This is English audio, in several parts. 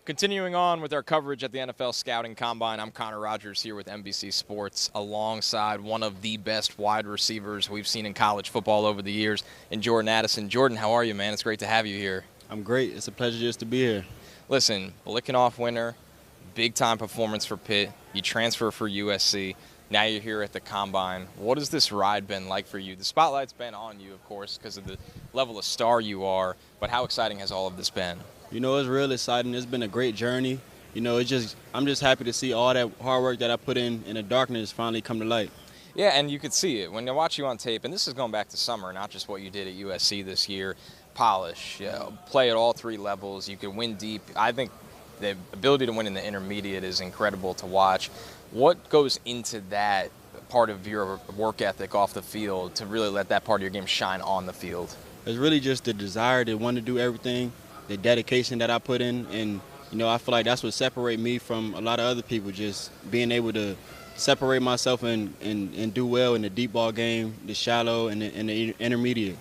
Continuing on with our coverage at the NFL Scouting Combine, I'm Connor Rogers here with NBC Sports alongside one of the best wide receivers we've seen in college football over the years in Jordan Addison. Jordan, how are you, man? It's great to have you here. I'm great. It's a pleasure just to be here. Listen, Licking-Off winner, big-time performance for Pitt. You transfer for USC. Now you're here at the Combine. What has this ride been like for you? The spotlight's been on you, of course, because of the level of star you are, but how exciting has all of this been? You know, it's real exciting. It's been a great journey. You know, I'm just happy to see all that hard work that I put in the darkness finally come to light. Yeah, and you could see it when I watch you on tape, and this is going back to summer, not just what you did at USC this year. Polish, play at all three levels. You can win deep. I think the ability to win in the intermediate is incredible to watch. What goes into that part of your work ethic off the field to really let that part of your game shine on the field? It's really just the desire to want to do everything, the dedication that I put in, and you know, I feel like that's what separates me from a lot of other people, just being able to separate myself and do well in the deep ball game, the shallow, and the intermediate.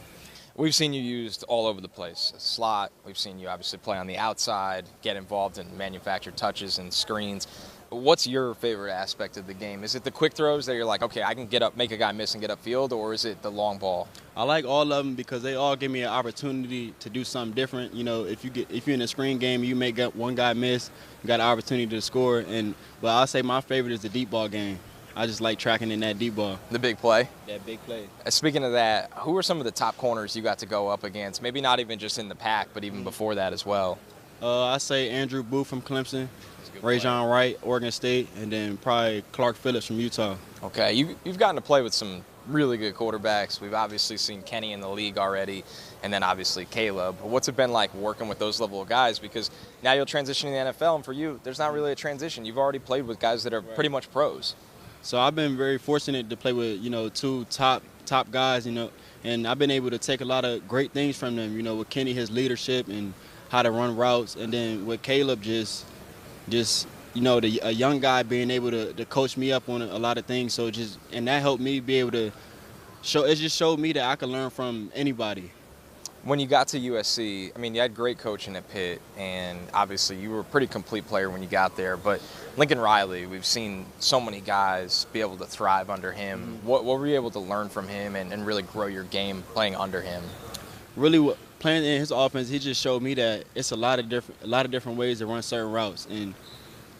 We've seen you used all over the place. A slot, we've seen you obviously play on the outside, get involved in manufactured touches and screens. What's your favorite aspect of the game? Is it the quick throws that you're like, okay, I can get up, make a guy miss and get upfield, or is it the long ball? I like all of them because they all give me an opportunity to do something different. You know, if you're in a screen game, you may get one guy miss, you got an opportunity to score. But I'll say my favorite is the deep ball game. I just like tracking in that deep ball. The big play? That big play. Speaking of that, who are some of the top corners you got to go up against? Maybe not even just in the pack, but even before that as well. I say Andrew Booth from Clemson, Rajon Wright, Oregon State, and then probably Clark Phillips from Utah. Okay, you've gotten to play with some really good quarterbacks. We've obviously seen Kenny in the league already, and then obviously Caleb. What's it been like working with those level of guys? Because now you'll transition to the NFL, and for you, there's not really a transition. You've already played with guys that are pretty much pros. So I've been very fortunate to play with, two top guys, and I've been able to take a lot of great things from them, with Kenny, his leadership and how to run routes, and then with Caleb just a young guy being able to coach me up on a lot of things. So and that helped me be able to it just showed me that I could learn from anybody. When you got to USC, I mean, you had great coaching at Pitt, and obviously you were a pretty complete player when you got there. But Lincoln Riley, we've seen so many guys be able to thrive under him. Mm-hmm. What were you able to learn from him and really grow your game playing under him? Really, playing in his offense, he just showed me that it's a lot of different ways to run certain routes, and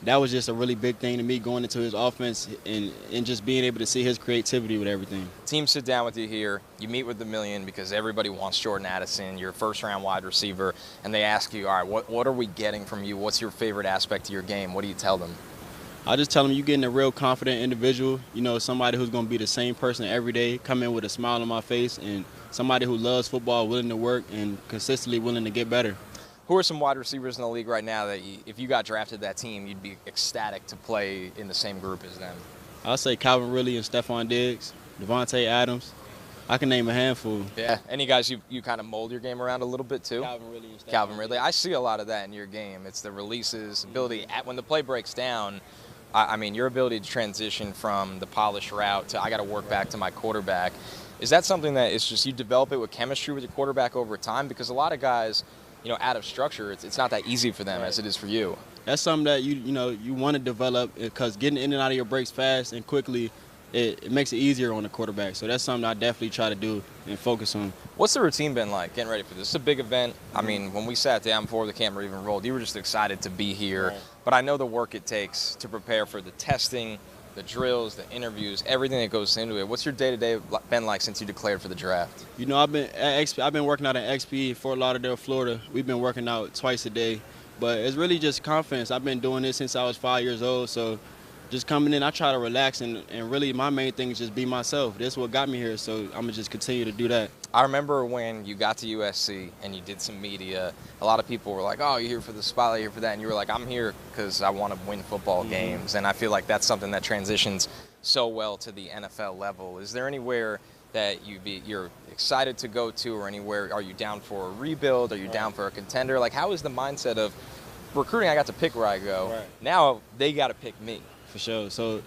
that was just a really big thing to me going into his offense and just being able to see his creativity with everything. Teams sit down with you here. You meet with the million because everybody wants Jordan Addison, your first-round wide receiver, and they ask you, all right, what are we getting from you? What's your favorite aspect of your game? What do you tell them? I just tell them you're getting a real confident individual, somebody who's going to be the same person every day, come in with a smile on my face, and somebody who loves football, willing to work, and consistently willing to get better. Who are some wide receivers in the league right now that if you got drafted that team, you'd be ecstatic to play in the same group as them? I'll say Calvin Ridley and Stephon Diggs, Devontae Adams. I can name a handful. Yeah. Any guys you kind of mold your game around a little bit too? Calvin Ridley. I see a lot of that in your game. It's the releases, ability. When the play breaks down, I mean, your ability to transition from the polished route to I got to work back to my quarterback. Is that something that it's just you develop it with chemistry with your quarterback over time? Because a lot of guys, out of structure, it's not that easy for them as it is for you. That's something that you want to develop because getting in and out of your breaks fast and quickly, it makes it easier on the quarterback. So that's something I definitely try to do and focus on. What's the routine been like getting ready for this? It's a big event. I mean, when we sat down before the camera even rolled, you were just excited to be here. Right. But I know the work it takes to prepare for the testing, the drills, the interviews, everything that goes into it. What's your day-to-day been like since you declared for the draft? I've been working out at XP in Fort Lauderdale, Florida. We've been working out twice a day. But it's really just confidence. I've been doing this since I was 5 years old. So just coming in, I try to relax. And really my main thing is just be myself. That's what got me here. So I'm going to just continue to do that. I remember when you got to USC and you did some media, a lot of people were like, oh, you're here for the spotlight, you're here for that. And you were like, I'm here because I want to win football games. And I feel like that's something that transitions so well to the NFL level. Is there anywhere that you're excited to go to or anywhere? Are you down for a rebuild? Are you down for a contender? Like, how is the mindset of recruiting? I got to pick where I go. Right. Now they got to pick me. For sure. So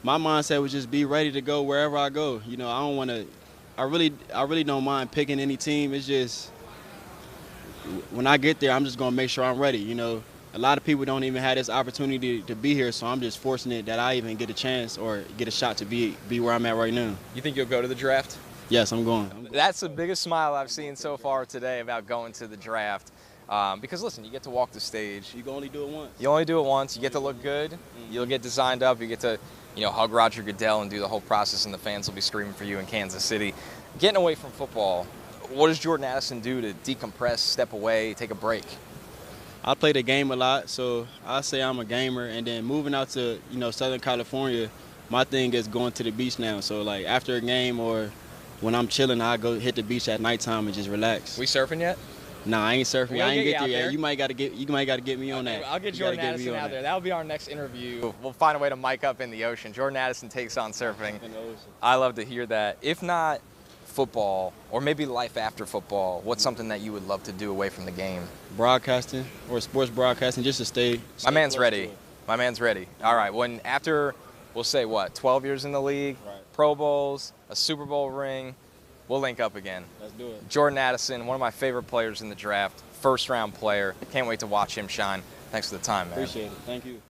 my mindset was just be ready to go wherever I go. I don't want to – I really don't mind picking any team. It's just when I get there, I'm just going to make sure I'm ready. a lot of people don't even have this opportunity to be here, so I'm just fortunate that I even get a chance or get a shot to be where I'm at right now. You think you'll go to the draft? Yes, I'm going. That's the biggest smile I've seen so far today about going to the draft. Because listen, you get to walk the stage. You can only do it once. You only do it once. You get to look good. You'll get designed up. You get to, hug Roger Goodell and do the whole process, and the fans will be screaming for you in Kansas City. Getting away from football, what does Jordan Addison do to decompress, step away, take a break? I play the game a lot, so I say I'm a gamer. And then moving out to, Southern California, my thing is going to the beach now. So, like, after a game or when I'm chilling, I go hit the beach at nighttime and just relax. We surfing yet? Nah, I ain't surfing. I ain't get there yet. You might got to get me on that. I'll get Jordan Addison out there. That'll be our next interview. We'll find a way to mic up in the ocean. Jordan Addison takes on surfing. In the ocean. I love to hear that. If not football, or maybe life after football, what's something that you would love to do away from the game? Broadcasting or sports broadcasting, just to stay My man's ready. My man's ready. All right. After, we'll say what, 12 years in the league, right. Pro Bowls, a Super Bowl ring, we'll link up again. Let's do it. Jordan Addison, one of my favorite players in the draft, first-round player. Can't wait to watch him shine. Thanks for the time, man. Appreciate it. Thank you.